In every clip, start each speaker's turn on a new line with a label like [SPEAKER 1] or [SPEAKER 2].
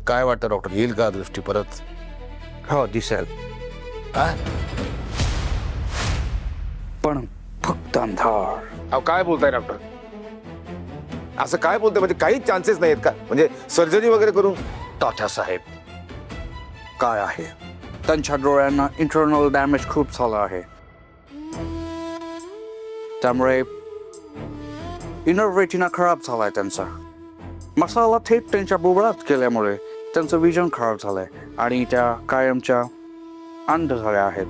[SPEAKER 1] काय वाटतं डॉक्टर, येईल का दृष्टी परत?
[SPEAKER 2] हो दिसेल,
[SPEAKER 1] हा?
[SPEAKER 2] पण फक्त अंधार.
[SPEAKER 1] अहो काय बोलताय डॉक्टर? असं काय बोलताय? म्हणजे काही चान्सेस नाहीत का? म्हणजे सर्जरी वगैरे करून?
[SPEAKER 2] तात्यासाहेब, काय आहे, त्यांच्या डोळ्यांना इंटरनल डॅमेज खूप झाला आहे, त्यामुळे इनर रेटिना खराब झालाय त्यांचा. मसाला थेट त्यांच्या बुबळात गेल्यामुळे त्यांचं विजन खराब झालंय आणि त्या कायमच्या अंध झाल्या आहेत.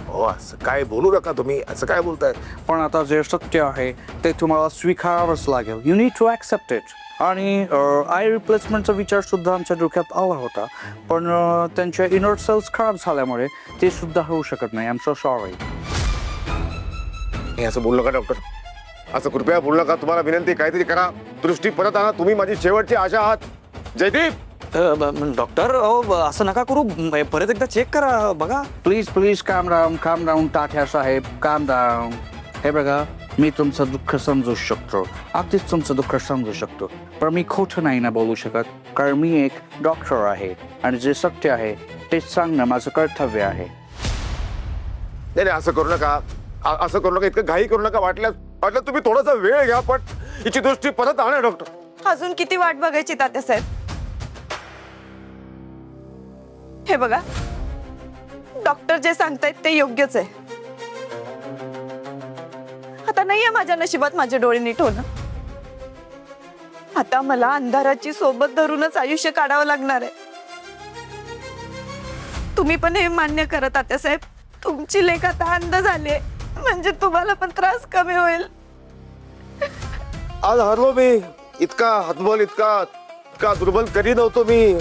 [SPEAKER 1] हो, असं काय बोलू नका तुम्ही, असं काय बोलताय?
[SPEAKER 2] पण आता जे सत्य आहे ते तुम्हाला स्वीकारावंच लागेल. You need to accept it. आणि आय रिप्लेसमेंटचा विचार सुद्धा आमच्या डोक्यात आला होता, पण त्यांच्या इनर सेल्स खराब झाल्यामुळे ते सुद्धा होऊ शकत नाही. I am so sorry.
[SPEAKER 1] हे असं बोलू नका डॉक्टर, असं कृपया बोलू नका. तुम्हाला विनंती, काहीतरी करा, दृष्टी परत आणा. तुम्ही माझी शेवटची आशा आहात. जयदीप,
[SPEAKER 3] डॉक्टर असं नका करू, परत एकदा चेक करा बघा.
[SPEAKER 2] प्लीज प्लीज काम डाऊन तात्या साहेब, काम डाऊन. हे बघा, मी तुमचं दुःख समजू शकतो, अगदीच तुमचं दुःख समजू शकतो, पण मी खोटं नाही ना बोलू शकत, कारण मी एक डॉक्टर आहे आणि जे सत्य आहे तेच सांगणं माझं कर्तव्य आहे.
[SPEAKER 1] नाही असं करू नका, असं करू नका, इतकं घाई करू नका. वाटलं तुम्ही थोडासा वेळ घ्या, पण हिची दृष्टी परत आणा डॉक्टर.
[SPEAKER 4] अजून किती वाट बघायची तात्यासाहेब? हे बघा, डॉक्टर जे सांगतायत ते योग्यच आहे. आता नाहीये माझ्या नशिबात माझे डोळे नीट होणं. आता मला अंधाराची सोबत धरूनच आयुष्य काढावं लागणार आहे. तुम्ही पण हे मान्य करा तात्यासाहेब, तुमची लेख आता अंध झाली आहे, म्हणजे तुम्हाला पण त्रास कमी होईल.
[SPEAKER 1] आज हरलो मी. इतका हतबल, इतका दुर्बल कधी नव्हतो मी.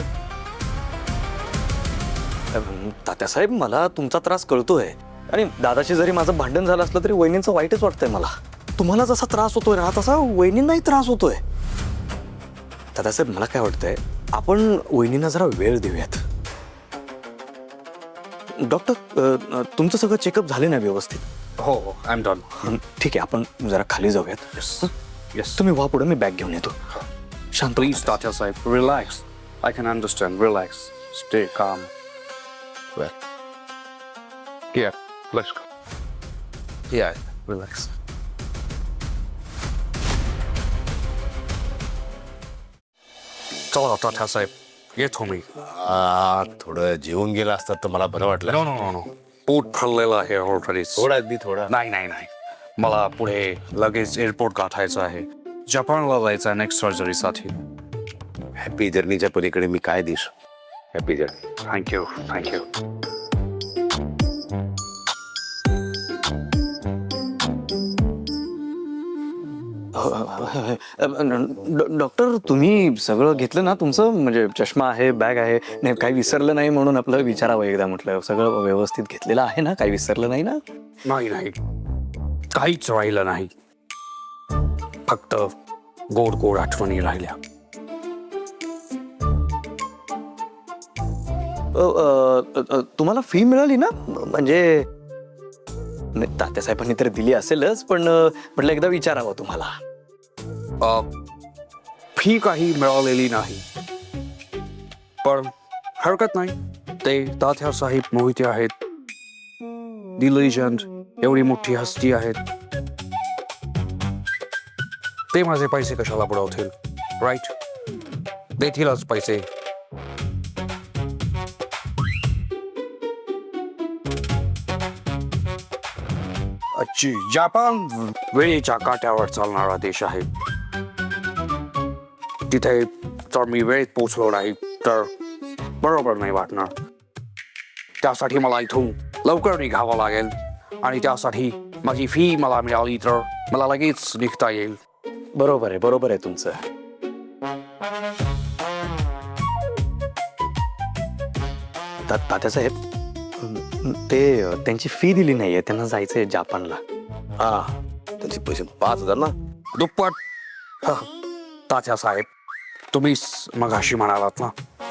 [SPEAKER 3] तात्यासाहेब, मला तुमचा त्रास कळतोय आणि दादाशी जरी माझं भांडण झालं असलं तरी वहिनींचं वाईटच वाटतंय मला. तुम्हाला जसा त्रास होतोय ना तसा वहिनींनाही त्रास होतोय. तात्यासाहेब, मला काय वाटतंय, आपण वहिनींना जरा वेळ देऊयात. डॉक्टर, तुमचं सगळं चेकअप झाले ना व्यवस्थित?
[SPEAKER 2] हो हो, आय एम डन.
[SPEAKER 3] ठीक आहे, आपण जरा खाली जाऊयात.
[SPEAKER 2] येस,
[SPEAKER 3] तुम्ही वा पुढे, मी बॅग घेऊन येतो. शांत.
[SPEAKER 2] Please Tatyasaheb, relax. I can understand. Relax, stay calm.
[SPEAKER 1] Yeah, let's go.
[SPEAKER 2] Yeah, relax. चला तात्यासाहेब, येतो मी.
[SPEAKER 1] थोडं जेवून गेला असतात तर मला बरं वाटलं.
[SPEAKER 2] नो, पोट भरलेलं आहे ऑलरेडी.
[SPEAKER 1] थोडा अगदी थोडा.
[SPEAKER 2] नाही, मला पुढे लगेच एअरपोर्ट गाठायचं आहे. जपानला जायचं नेक्स्ट सर्जरीसाठी.
[SPEAKER 1] हॅपी जर्नीच्या पलीकडे मी काय देश. Happy journey.
[SPEAKER 2] थँक्यू.
[SPEAKER 3] डॉक्टर, तुम्ही सगळं घेतलं ना तुमचं, म्हणजे चष्मा आहे, बॅग आहे, नाही काही विसरलं नाही म्हणून आपलं विचारावं एकदा म्हटलं. सगळं व्यवस्थित घेतलेलं आहे ना, काही विसरलं नाही ना?
[SPEAKER 2] नाही, काहीच राहिलं नाही, फक्त गोड आठवणी राहिल्या.
[SPEAKER 3] तुम्हाला फी मिळाली ना? म्हणजे तात्यासाहेबांनी तर दिली असेलच, पण म्हटलं एकदा विचारावं तुम्हाला.
[SPEAKER 2] फी काही मिळालेली नाही, पण हरकत नाही. ते तात्यासाहेब मोहिते आहेत, दी लिजंड, एवढी मोठी हस्ती आहेत. ते माझे पैसे कशाला बुडवतील? राईट, देतीलच पैसे. जपान वेळेच्या काट्यावर चालणारा देश आहे. तिथे जर मी वेळेत पोचलो नाही तर बरोबर नाही वाटणार. त्यासाठी मला इथून लवकर निघावं लागेल आणि त्यासाठी माझी फी मला मिळाली तर मला लगेच निघता येईल.
[SPEAKER 3] बरोबर आहे तुमचं. तात्यासाहेब, ते त्यांची फी दिली नाहीये, त्यांना जायचंय जापानला.
[SPEAKER 1] त्यांचे पैसे 5,000 ना?
[SPEAKER 2] दुप्पट. तात्यासाहेब, तुम्हीच मगाशी म्हणालात ना,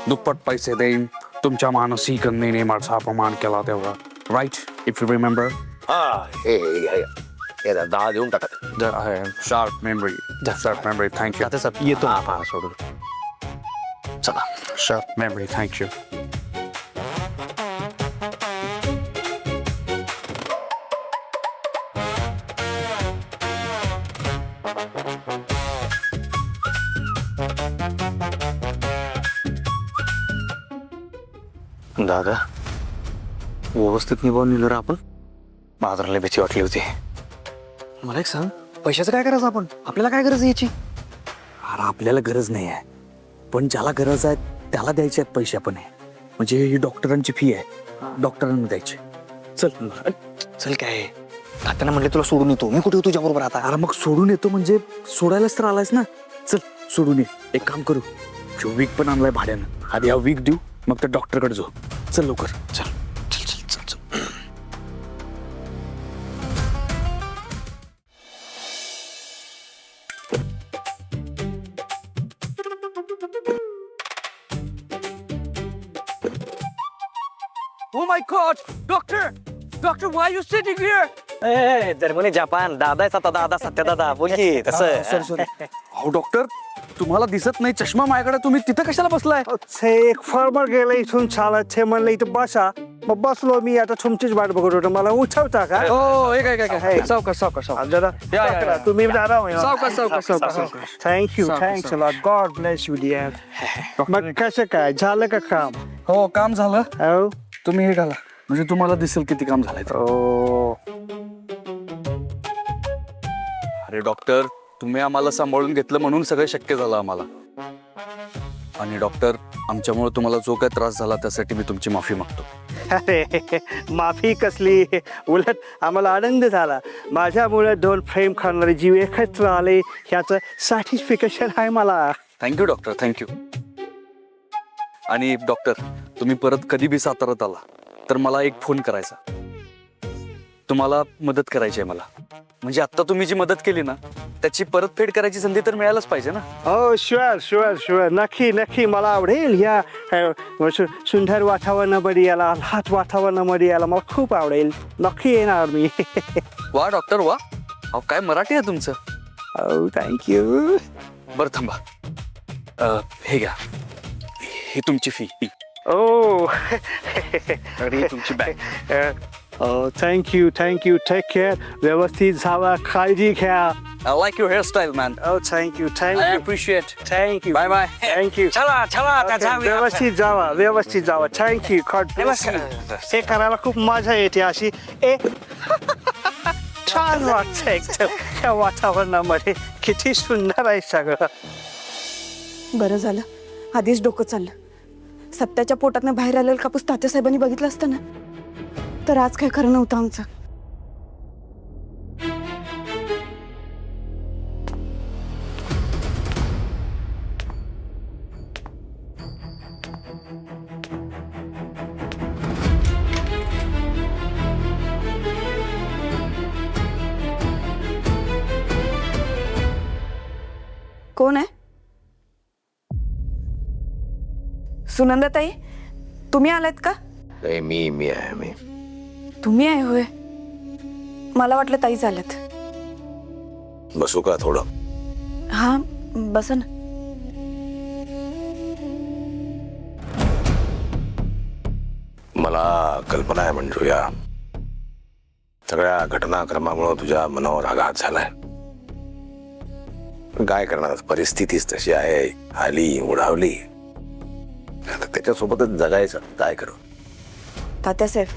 [SPEAKER 2] दुप्पट पैसे देईन तुमच्या मानसिक गंधेने माझा अपमान केला तेव्हा. Right, if you remember.
[SPEAKER 1] हे 10 देऊन टाका.
[SPEAKER 2] Sharp memory. थँक्यू.
[SPEAKER 3] तात्यासाहेब, येतो सोडून. चला.
[SPEAKER 2] Short memory, thank you.
[SPEAKER 3] दादा व्यवस्थित निभावून नेलं रे आपण. बाजाराला भीती वाटली होती. मला एक सांग, पैशाचं काय करायचं आपण? आपल्याला काय गरज आहे याची? अरे आपल्याला गरज नाही आहे, पण ज्याला गरज आहे त्याला द्यायचे आहेत पैसे आपण. म्हणजे ही डॉक्टरांची फी आहे, डॉक्टरांना द्यायची. चल चल. काय तात्यानं म्हणले तुला सोडून येतो. मी कुठे तुझ्या बरोबर आता? अरे मग सोडून येतो म्हणजे सोडायलाच तर आलायस ना. चल सोडून ये. एक काम करू, वीक पण आणलाय भाड्यानं. आधी हा वीक देऊ, मग त्या डॉक्टरकडे जाऊ. चल लवकर. चल चल चल चल चल.
[SPEAKER 2] Oh my God, doctor, why are you sitting here?
[SPEAKER 3] Germany Japan दादा आहे. दादा सत्य दादा बोल की तसं.
[SPEAKER 2] सॉरी. हो डॉक्टर, तुम्हाला दिसत नाही चष्मा माझ्याकडे. तुम्ही तिथं कशाला बसलाय?
[SPEAKER 5] ते एक फार्मर गेलं इथून चालत ते म्हणलं इथं बसा. मग बसलो मी. आता तुमचीच वाट बघत होतो. मला उठवता का?
[SPEAKER 2] हो काय सावकाश
[SPEAKER 5] जरा
[SPEAKER 2] या.
[SPEAKER 5] तुम्ही जरा
[SPEAKER 2] सावकाश.
[SPEAKER 5] थँक्यू
[SPEAKER 2] सावकाश.
[SPEAKER 5] Thanks lot. God bless you dear. मग कसं काय झालं का काम?
[SPEAKER 2] हो काम झालं.
[SPEAKER 5] हो.
[SPEAKER 2] तुम्ही हे घाला म्हणजे तुम्हाला दिसेल किती काम झालंय.
[SPEAKER 5] ओ
[SPEAKER 2] अरे डॉक्टर, तुम्ही आम्हाला सांभाळून घेतलं म्हणून सगळं शक्य झालं आम्हाला. आणि डॉक्टर, आमच्यामुळे तुम्हाला जो काय त्रास झाला त्यासाठी मी तुमची माफी मागतो.
[SPEAKER 5] अरे माफी कसली, उलट आम्हाला आनंद झाला. माझ्यामुळे 2 प्रेम करणारे जीव एकत्र आले ह्याचं सॅटिस्फिकेशन आहे मला.
[SPEAKER 2] Thank you doctor, thank you. आणि डॉक्टर, तुम्ही परत कधी बी साताऱ्यात आला तर मला एक फोन करायचा. तुम्हाला मदत करायची आहे मला. म्हणजे आता तुम्ही जी मदत केली ना त्याची परतफेड करायची संधी तर मिळायलाच पाहिजे ना.
[SPEAKER 5] हो शुअर. नक्की मला आवडेल. या सुंदर वातावरणामध्ये याला, आल्हाद वातावरणामध्ये यायला मला खूप आवडेल. नक्की येणार मी.
[SPEAKER 2] वा डॉक्टर वा. अहो काय मराठी आहे तुमचं.
[SPEAKER 5] हो थँक्यू.
[SPEAKER 2] बरं थांबा. हे घ्या, ही तुमची फी.
[SPEAKER 5] ओ
[SPEAKER 2] आणि ही तुमची बॅग.
[SPEAKER 5] थँक्यू. Take care. व्यवस्थित जावा, काळजी घ्या.
[SPEAKER 2] I like your hairstyle man.
[SPEAKER 5] Oh thank you.
[SPEAKER 2] I appreciate.
[SPEAKER 5] Thank you.
[SPEAKER 2] Bye bye.
[SPEAKER 5] Thank you. व्यवस्थित जावा. थँक्यू. हे करायला खूप मजा येते अशी. छान वाटतं एकदम या वातावरणामध्ये. किती सुंदर आहे सगळं.
[SPEAKER 4] बरं झालं आधीच डोकं चाललं. सत्याच्या पोटातनं बाहेर आलेलं कापूस तात्यासाहेबांनी बघितलं असतं ना तर आज काय खरं नव्हतं आमचं. कोण आहे? सुनंदाताई, तुम्ही आलात का?
[SPEAKER 1] मी आहे.
[SPEAKER 4] तुम्ही आहे होय. मला वाटलं ताई झाल्यात.
[SPEAKER 1] बसू का थोडं?
[SPEAKER 4] हा बसा ना.
[SPEAKER 1] मला कल्पना आहे मंजू, या सगळ्या घटनाक्रमामुळे तुझ्या मनावर आघात झालाय. काय करणार, परिस्थितीच तशी आहे. आली उडावली, आता त्याच्यासोबतच जगायचं. काय करू?
[SPEAKER 4] तात्यासाहेब,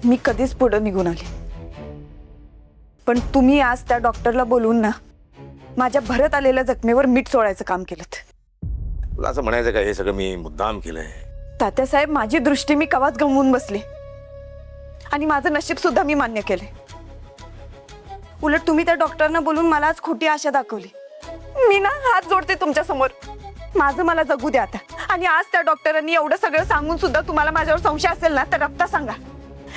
[SPEAKER 4] मी कधीच पुढे निघून आले, पण तुम्ही आज त्या डॉक्टरला बोलवून ना माझ्या भरत आलेल्या जखमेवर मीठ चोळायचं काम केलं.
[SPEAKER 1] तुला असं म्हणायचं का हे सगळं मी मुद्दाम केलंय?
[SPEAKER 4] तात्यासाहेब, माझी दृष्टी मी कवाच गमवून बसले आणि माझं नशीब सुद्धा मी मान्य केले. उलट तुम्ही त्या डॉक्टरना बोलून मला आज खोटी आशा दाखवली. मी ना हात जोडते तुमच्या समोर. माझं मला जगू द्या आता. आणि आज त्या डॉक्टरांनी एवढं सगळं सांगून सुद्धा तुम्हाला माझ्यावर संशय असेल ना तर आत्ता सांगा.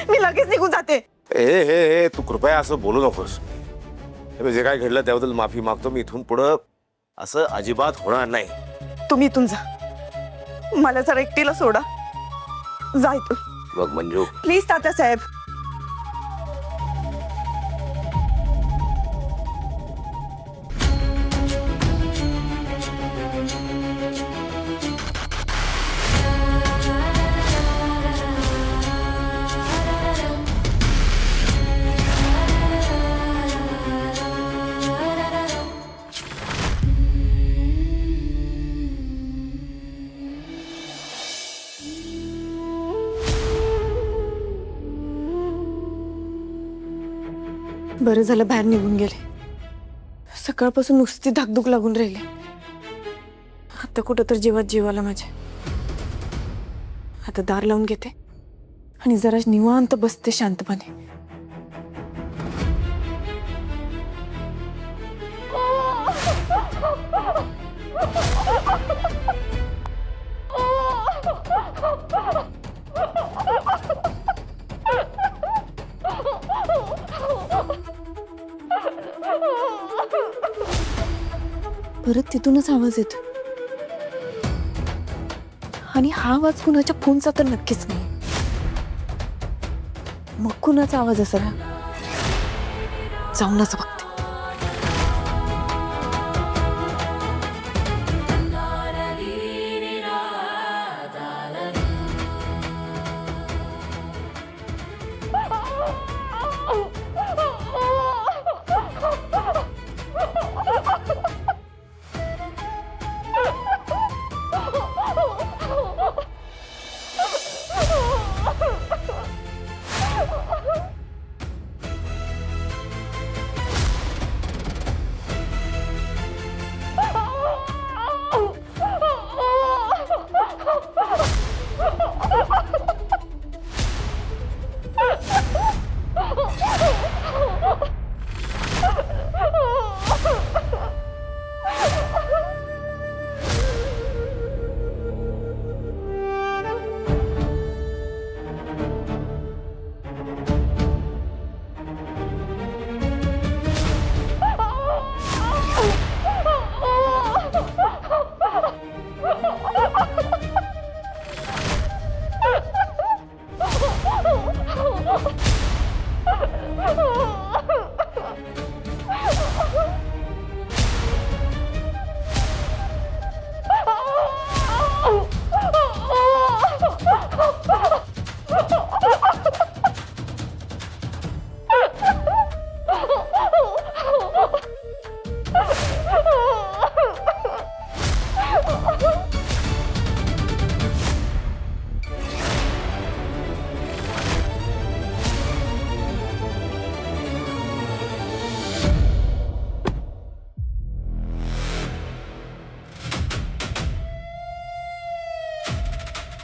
[SPEAKER 4] मी लगेच निघून जाते.
[SPEAKER 1] हे तू कृपया असं बोलू नकोस. जे काय घडलं त्याबद्दल माफी मागतो. मी इथून पुढं असं अजिबात होणार नाही.
[SPEAKER 4] तुम्ही इथून जा. मला जरा एकटीला सोडा. जा इथून.
[SPEAKER 1] बघ मंजू,
[SPEAKER 4] प्लीज तात्यासाहेब. बरं झालं बाहेर निघून गेले. सकाळपासून नुसती धाकधूक लागून राहिली. आता कुठं तर जीवात जीवाला माझ्या. आता दार लावून घेते आणि जरा निवांत बसते शांतपणे. परत तिथूनच आवाज येतो आणि हा आवाज कुणाच्या फोनचा तर नक्कीच नाही. मग कुणाचा आवाज असेल? जाऊनच बघते.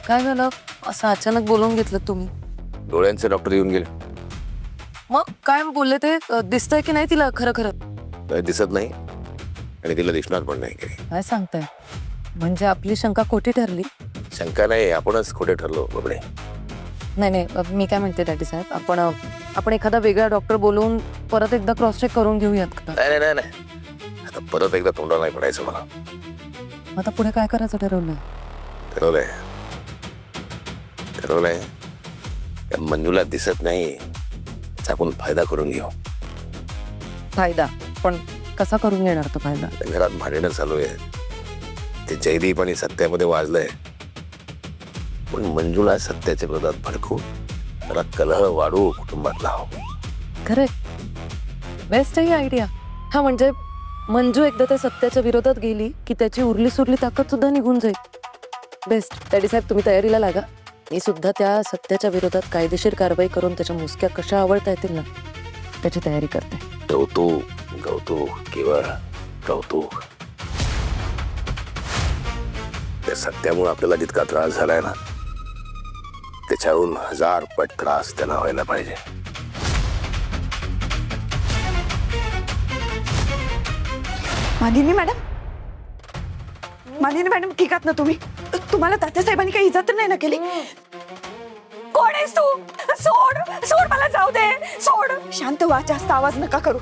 [SPEAKER 6] काय झालं असं अचानक बोलवून घेतलं तुम्ही?
[SPEAKER 1] डोळ्यांचे डॉक्टर येऊन गेले.
[SPEAKER 6] मग काय बोलले ते? दिसतंय की नाही तिला खरं खरं?
[SPEAKER 1] काही दिसत नाही आणि तिला दिसणार पण नाही काही.
[SPEAKER 6] काय सांगताय? म्हणजे आपली शंका खोटी ठरली?
[SPEAKER 1] शंका नाही, आपणच खोटे ठरलो बाबडे.
[SPEAKER 6] नाही नाही, मी काय म्हणते डॅडी साहेब, आपण एखादा वेगळा डॉक्टर बोलवून परत एकदा क्रॉस चेक करून घेऊयात का?
[SPEAKER 1] नाही नाही नाही, आता परत एकदा तोंडाला नाही पडायचं मला.
[SPEAKER 6] आता पुढे काय करायचं ठरवलं?
[SPEAKER 1] ठरवलंय ठरवलंय. त्या मंजूला दिसत नाही त्याचा आपण फायदा करून घेऊ.
[SPEAKER 6] फायदा? पण कसा करून घेणार तो फायदा?
[SPEAKER 1] घरात भांडणं चालू आहे, ते जयदीप आणि सत्यामध्ये वाजलंय. पण मंजूला सत्याच्या विरोधात भडकू, त्याला कलह वाढू, कुटुंबात लावू.
[SPEAKER 6] खरे बेस्ट आहे ही आयडिया. हा म्हणजे मंजू एकदा त्या सत्याच्या विरोधात गेली की त्याची उरली सुरली ताकद सुद्धा निघून जाईल. बेस्ट. डॅडी साहेब तुम्ही तयारीला लागा. मी सुद्धा त्या सत्याच्या विरोधात कायदेशीर कारवाई करून त्याच्या मुसक्या कशा आवडता येतील ना त्याची तयारी करते.
[SPEAKER 1] कौतुक केवळ कौतुक. त्या सत्यामुळे आपल्याला जितका त्रास झालाय ना त्याच्याहून 1000 पट त्रास त्याला व्हायला पाहिजे.
[SPEAKER 4] मालिनी मॅडम ठीक आहात ना तुम्ही? तुम्हाला तात्यासाहेबांनी काही इजा तर नाही ना केली? कोण आहेस तू? सोड मला, जाऊ दे, सोड. शांत व्हा, जास्त आवाज नका करू.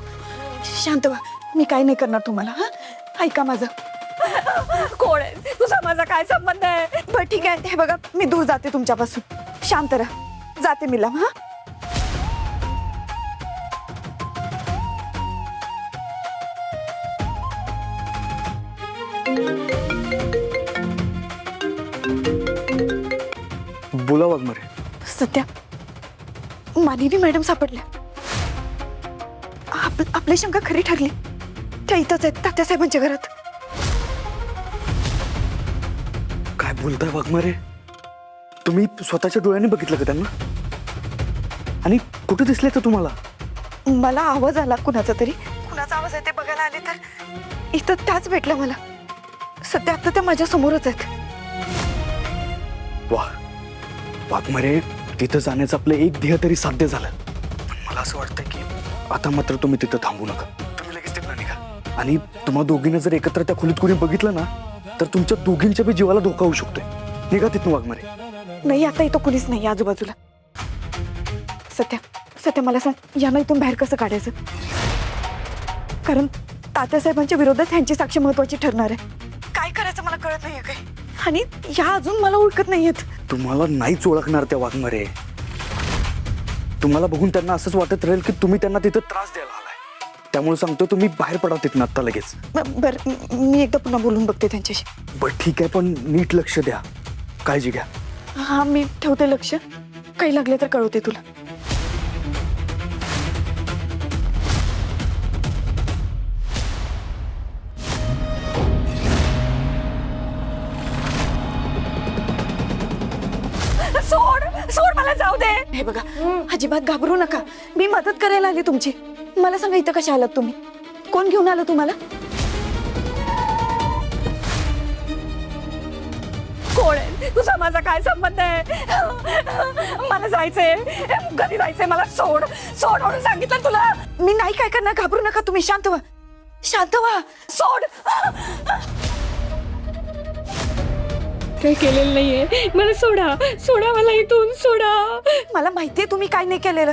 [SPEAKER 4] शांत व्हा, मी काय नाही करणार तुम्हाला. हा, ऐका माझं. कोण आहे तुझा? माझा काय संबंध आहे? बरं ठीक आहे, हे बघा मी दूर जाते तुमच्यापासून. शांत राहा, जाते मी लांब. हा,
[SPEAKER 2] बोला वाघमारे.
[SPEAKER 4] सध्या मालिनी मॅडम सापडल्या. आपली शंका खरी ठरली. त्या इथंच आहेत, तात्यासाहेबांच्या घरात.
[SPEAKER 2] काय बोलताय वाघमारे? तुम्ही स्वतःच्या डोळ्यांनी बघितलं का त्यांना? आणि कुठे दिसले तर तुम्हाला?
[SPEAKER 4] मला आवाज आला कुणाचा तरी. कुणाचा आवाज आहे ते बघायला आले तर इथं त्याच भेटल्या मला. सध्या आता त्या माझ्या समोरच आहेत.
[SPEAKER 3] वा वाघमारे, तिथं जाण्याचं आपलं एक ध्येय तरी साध्य झालं. पण मला असं वाटतं की आता मात्र तुम्ही तिथं थांबू नका. तुम्ही लगेच तिथं निघा. आणि तुम्हा दोघींना जर एकत्र त्या खोलीत कोणी बघितलं ना तर तुमच्या दोघींच्या बी जीवाला धोका होऊ शकतोय. निघा तिथून वाघमारे.
[SPEAKER 4] नाही, आता इथं कुणीच नाही आजूबाजूला. सत्या मला सांग, यांना इथून बाहेर कसं काढायचं? कारण तात्यासाहेबांच्या विरोधात ह्यांची साक्ष महत्वाची ठरणार आहे. काय करायचं मला कळत नाहीये काय. आणि ह्या अजून मला ओळखत नाहीयेत.
[SPEAKER 3] तुम्हाला नाहीच ओळखणार त्या वाघमारे. तुम्हाला बघून त्यांना असंच वाटत राहील की तुम्ही त्यांना तिथं त्रास द्यायला आलाय. त्यामुळे सांगतो तुम्ही बाहेर पडा तिथनं आत्ता लगेच.
[SPEAKER 4] बरं, मी एकदा पुन्हा बोलून बघते त्यांच्याशी.
[SPEAKER 3] बरं ठीक आहे, पण नीट लक्ष द्या, काळजी घ्या.
[SPEAKER 4] हा, मी ठेवते लक्ष. काही लागले तर कळवते तुला. सोड मला, जाऊ दे. हे बघा, अजिबात घाबरू नका. मी मदत करायला आली तुमची. मला सांगा, इथं कशा आलात तुम्ही? कोण घेऊन आलं तुम्हाला? कोण आहे? तुझा माझा काय संबंध आहे? मला जायचंय, घरी जायचंय. मला सोड म्हणून सांगितलं तुला. मी नाही काय करणार. घाबरू नका तुम्ही. शांत व्हा. सोड.
[SPEAKER 7] काही केलेलं नाहीये. मला सोडा मला इथून सोडा.
[SPEAKER 4] मला माहितीये तुम्ही काय नाही केलेलं.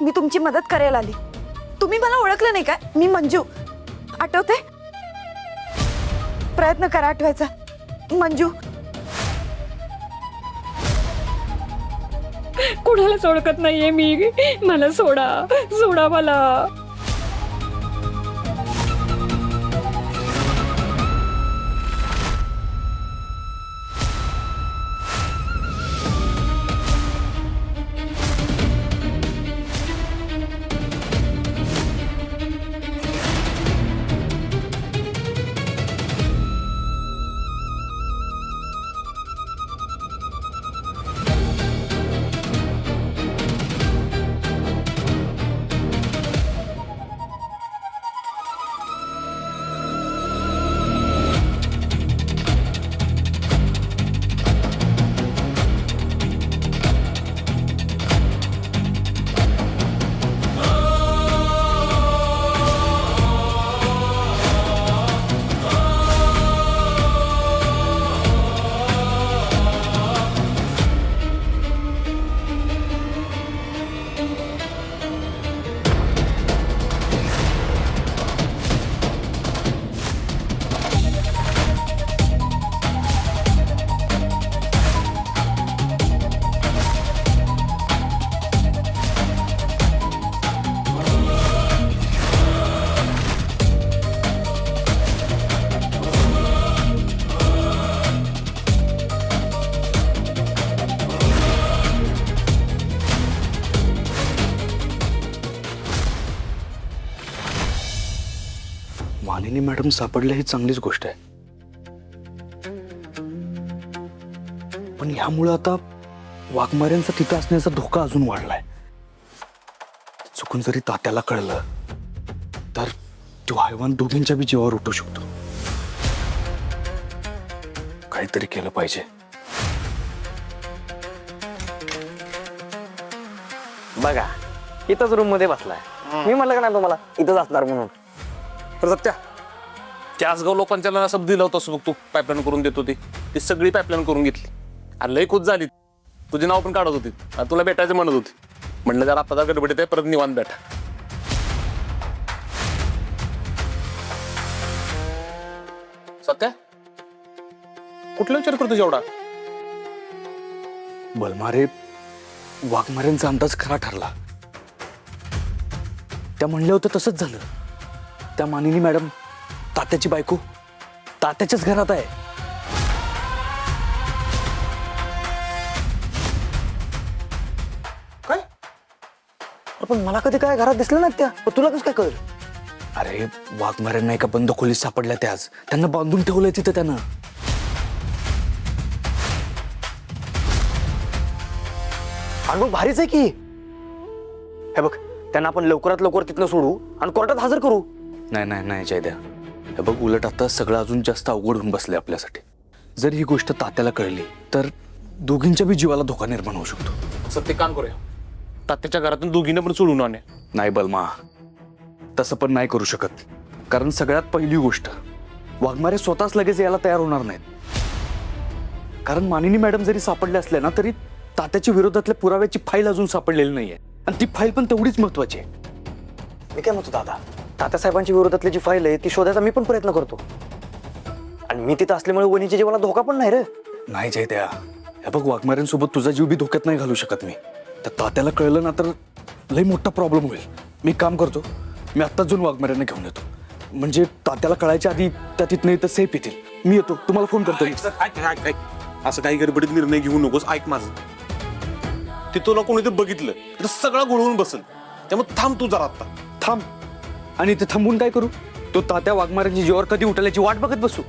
[SPEAKER 4] मी तुमची मदत करायला आली. तुम्ही मला ओळखलं नाही का? मी मंजू. आठवते? प्रयत्न करा आठवायचा. मंजू.
[SPEAKER 7] कुणालाच ओळखत नाहीये मी. मला सोडा मला.
[SPEAKER 3] मानिनी मॅडम सापडल्या ही चांगलीच गोष्ट आहे. पण ह्यामुळे आता वाघमाऱ्यांचा तिथं असण्याचा धोका अजून वाढलाय. चुकून जरी तात्याला कळलं तर तो हैवान दोघींच्या बी जीवावर उठू शकतो. काहीतरी केलं पाहिजे. बघा, इथंच रूम मध्ये बसलाय. मी म्हणलं का नाही तुम्हाला इथंच असणार म्हणून.
[SPEAKER 1] तर सत्या, त्या आसगाव लोकांच्या शब्द दिला होता बघ तू, पाईपलाईन करून देत होती. ती सगळी पाईपलाईन करून घेतली आणि लई खुश झाली. तुझी नाव पण काढत होती आणि तुला भेटायचं म्हणत होती. म्हणलं जर आता गडबडीत आहे, परत निवांत भेटा. सत्या, कुठला विचार करतो जेवढा?
[SPEAKER 3] बलमारे, वाघमाऱ्यांचा अंदाज खरा ठरला. त्या म्हणल्या होत्या तसंच झालं. त्या मानिनी मॅडम तात्याची बायको तात्याच्याच घरात आहे.
[SPEAKER 1] काय?
[SPEAKER 3] पण मला कधी काय घरात दिसलं ना त्या. तुला कसं काय कळलं? अरे वाघमाऱ्यांना एका बंद खोलीत सापडल्या त्या. आज त्यांना बांधून ठेवलंय तिथं त्यानं. अनुभव भारीच आहे की. हे बघ, त्यांना आपण लवकरात लवकर तिथनं सोडू आणि कोर्टात हजर करू.
[SPEAKER 2] नाही नाही नाही जयद्या, हे बघ उलट आता सगळं अजून जास्त अवघड होऊन बसले आपल्यासाठी. जर ही गोष्ट तात्याला कळली तर दोघींच्या बी जीवाला धोका निर्माण होऊ शकतो.
[SPEAKER 1] सत्य काम करूया, तात्याच्या घरातून दोघींना पण सोडून आणूया.
[SPEAKER 2] नाही बलमा, तसं पण नाही करू शकत. कारण सगळ्यात पहिली गोष्ट, वाघमारे स्वतःच लगेच यायला तयार होणार नाहीत. कारण मानिनी मॅडम जरी सापडले असले ना तरी तात्याच्या विरोधातल्या पुराव्याची फाईल अजून सापडलेली नाहीये, आणि ती फाईल पण तेवढीच महत्वाची आहे.
[SPEAKER 3] मी काय म्हणतो दादा, तात्यासाहेबांच्या विरोधातली जी फाईल आहे ती शोधायचा मी पण प्रयत्न करतो. आणि मी तिथं असल्यामुळे वहिनीच्या जीवाला धोका पण नाही रे.
[SPEAKER 2] नाही जयद्या, हे बघ वाघमाऱ्यांसोबत तुझा जीव बी धोक्यात नाही घालू शकत मी. तर तात्याला कळलं ना तर लई मोठा प्रॉब्लेम होईल. मी काम करतो, मी आत्ताच जाऊन वाघमाऱ्यांना घेऊन येतो. म्हणजे तात्याला कळायच्या आधी त्या तिथनं इथं सेफ येतील. मी येतो, तुम्हाला फोन करतो.
[SPEAKER 1] ऐक, असं काही गडबडीत निर्णय घेऊ नकोस. ऐक माझं, ते तुला कोणीतरी बघितलं तर सगळं गोळवून बसल. त्यामुळे थांब तू जरा आता.
[SPEAKER 2] थांब. आणि ते थांबून काय करू? तो तात्या वाघमाऱ्यांची जीवावर कधी उठल्याची वाट बघत बसू?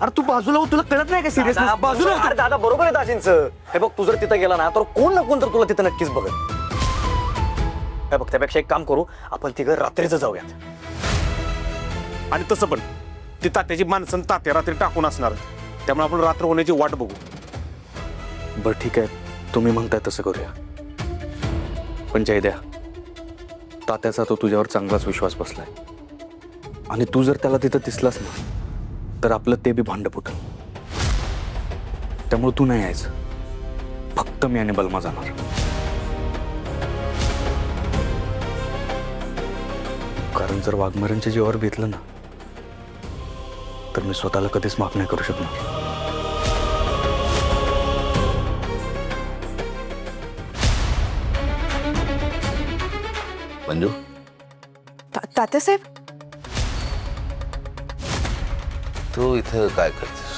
[SPEAKER 2] अरे तू बाजूला हो, तुला कळत नाही का सिरियस? बाजूला हो.
[SPEAKER 3] अरे दादा बरोबर आहे दाजींचं. हे बघ, तू जर तिथं गेला ना तर कोण ना कोण तर तुला तिथं नक्कीच बघत. हे बघ, त्यापेक्षा एक काम करू, आपण तिघं रात्रीचं जाऊयात.
[SPEAKER 1] आणि तसं पण ती तात्याची माणसं तात्या रात्री टाकून असणार, त्यामुळे आपण रात्र होण्याची वाट बघू.
[SPEAKER 2] बरं ठीक आहे, तुम्ही म्हणताय तसं करूया. पण जयद्या, तात्याचा तो तुझ्यावर चांगलाच विश्वास बसलाय, आणि तू जर त्याला तिथं दिसलास ना तर आपलं ते बी भांड फुटल. त्यामुळे तू नाही यायचं, फक्त मी आणि बलमा जाणार. कारण जर वाघमाऱ्यांच्या जीवावर बेतलं ना तर मी स्वतःला कधीच माफ नाही करू शकणार.
[SPEAKER 8] मंजू,
[SPEAKER 4] तात्यासाहेब,
[SPEAKER 8] तू इथं काय करतेस?